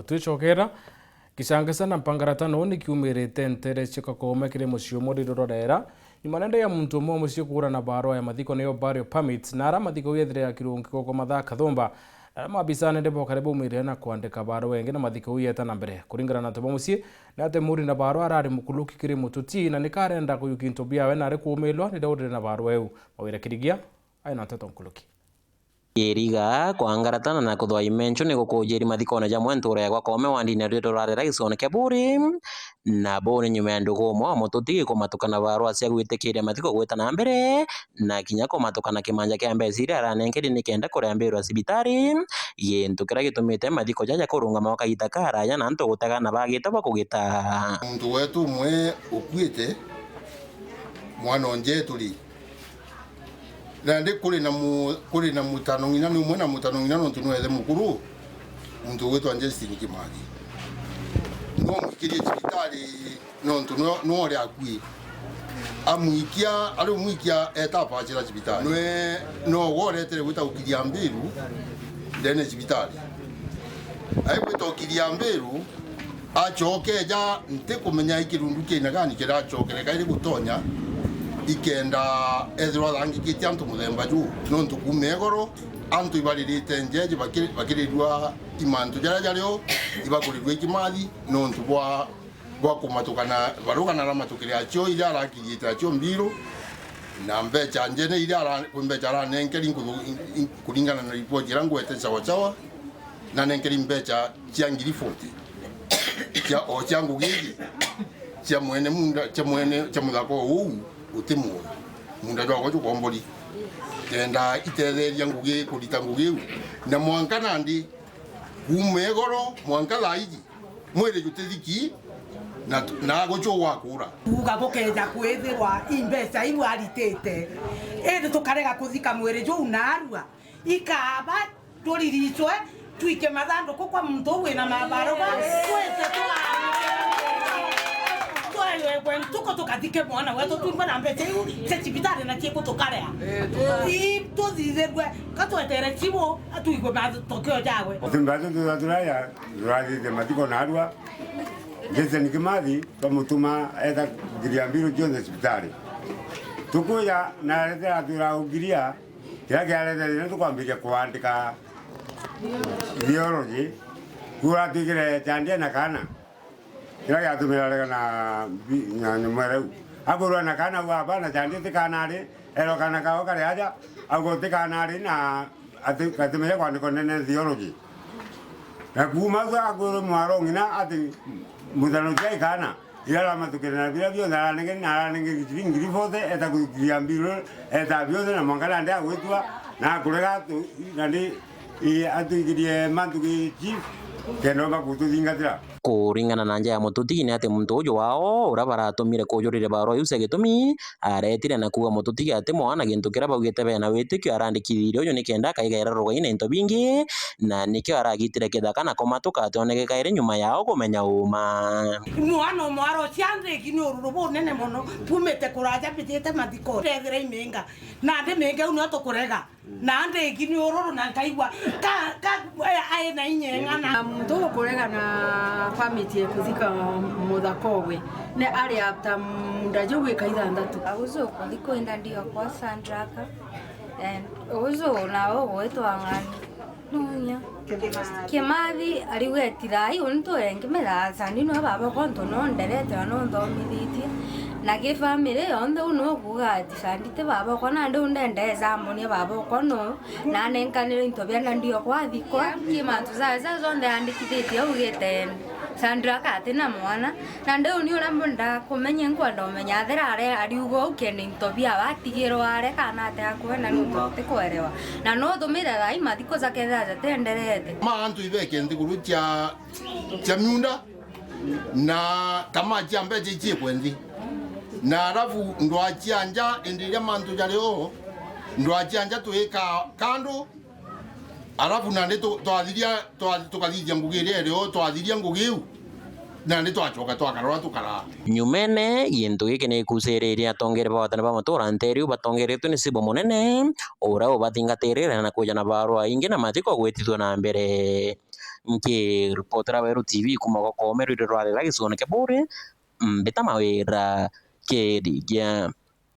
twicokera gicangisa na mpangaratano ni kiumirite ntere chikakome kiri mucio muriro rorera imanende ya muntu mo mucio kura na baro ya mathiko niyo burial permits na ara mathiko yethire ya kirungi koko mathaka thumba mabisa nende bo karibu mwire na kuandika baro wenge na mathiko yeta na mbere kuringana na tobo mucie na ate muri na baro arari mukuluki kiri mututi na nikarenda kuyukinto bia we na ari kuumelwa ni daudire na baro eu mawira kirigia aina tato mukuluki Yeriga kwangaratana na kuthwa imencho ni gukujiri mathikone jamwe ntura ya gwakome wandine rito rarera gicone kia buri na buri nyuma ya ndugumo mututi kumatukana barua cia gwitikiria mathiko gwita na mbere na kinya kumatukana kimanja kia mbeciri aranenkeri ni kenda kurembirwa cibitari gintu kiria gitumite mathiko jaja kurungama wakaita karaya na ntu gutega na bagita bakugita muntu wetu mwe ukuite mwana onje tuli nande kuri na mutano ngina ni mwana mutano ngina no tunu ele mukuru muntu wetu anje stiniki mali no mukiri hospitali no tunu no ori akui amuikia ali muikia etapa chira hospitali no wore tere wita ukiria mbiru ndene hospitali ai wita ukiria mbiru achokeja nte kumenya ikirunduke inagani kira chokere kairi gutonya ikenda ezwa rangi kiti antu mulemba ju nontu kumegoro antu ibalirite njeje bakirirwa imantu jarajaryo ibakurirwa ikimathi nontu bwa kumatukana barugana ramatukira acho ira rakiyita acho mbiro na mbecha njene ira kumbecha ra nenkeri kuringana na ripoti rangu ete sawa na nenkeri mbecha chiangiri 40 cha ochangu gigi cha mwene munda cha mwene cha mudako huu utimu munda jwa ko komboli tenda itetheria ngugi kurita ngugi na mwanka nandi kumegoro mwanka laiji mwere jutethiki na gocho wakura uga bokeja kwethirwa imbesa imwaritete ende tukarega kuthika mwere jo unarua ikaba turiritwe tuike mathando kwa muntu wina mabaro ba kwete tuko tukathike mwana wetu tumba na mbete cecibitari na tieko tukarea tuzizerwe katwetere chibo atuigwe matokeo jawe otimbazo tuzaturaya turathite matiko narua jese nikimathi kamutuma eta ngiria mbiru jonde cibitari tukuya na retera turaugiria kira kiaretherire tukwambiria kuandika biology kura tigire chandia na kana kira giatumira na nyumwereu agurwa na kana wa bana chandia tikanari ero kana kao kare aja ago tikanari na atumira kwandiko nene theology na kuma za aguru mwaro ngina ati mudano jai kana ila matukire na bila bio na nenge ngiri fothe eta kugiria mbiro eta bio na mangala ndia gwetwa na kurega nandi atuigirie mantugi chief keno bakututhingatira kuringana na nja ya mututi ni ati muntu uyu wao ura baratumire kujurire baro yuse gitumi aretire na kuga mututi ati mwana gintu kira baugite bena witikio arandikithirio uyu nikenda kaigaira rugaine into bingi na nikio aragitire kithaka na komatuka ati oneke kaire nyuma yao kumenya uma mwana mwaro ciande kini ururubu nene mono pumete kuraja bitete mathiko rethire imenga na ande menga uno tukurega na ande kini ururu na kaigwa ka ai na inyenga na muntu kurega na family ekuzika muthakowe ne ari after ndajo gwika ithandatu uzo kuliko enda ndio kwa Sandraka uzo nao gwetwa ngani nunya Kimathi ariwetira ayo ntoenge meraza nino baba konto no nderete no ndomithitie na ge family onde uno kuga ati sandite baba kona ndo ndendeza moni baba kono na nenkanire intobia na ndio kwa thiko kimantu zaza zonde andikithite ugete Sandraka atina mwana na ndo ni ora mbonda kumenya ngwanda umenya therare ari ugo ukene intobia batigiro are kana ate akwena no tekwerewa na no tumira dai mathiko zake zaza tenderete mantu ibeke ndiguru cha miunda na kama jambe jiji kwendi na alafu ndo achianja endelea mantu jaleo ndo achianja tuweka kando alafu nande twadhiria tukathiria ngugire leo twadhiria ngugiu nande twachoka twakarora tukara nyumene gintu giki ni kusiriria atongere babatana ba matura nteriu batongeretwe ni sibo munene ura ubathingatirire na kuja na barua ingi na matiko gwetithwa na mbere nkiripotera Weru TV kuma gwa Koome rwire rwarira gicone kia buri mbita mawira kirigia